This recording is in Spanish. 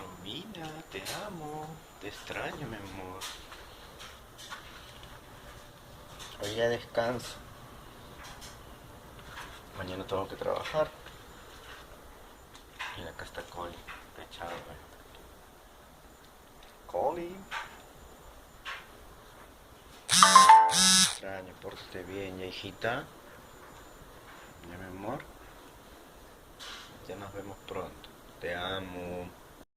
Romina, te amo, te extraño, mi amor. Hoy ya descanso. Mañana tengo que trabajar. Y acá está Coli, echado. Coli. Te extraño, pórtate bien, ya hijita. Ya, mi amor. Ya nos vemos pronto. Te amo.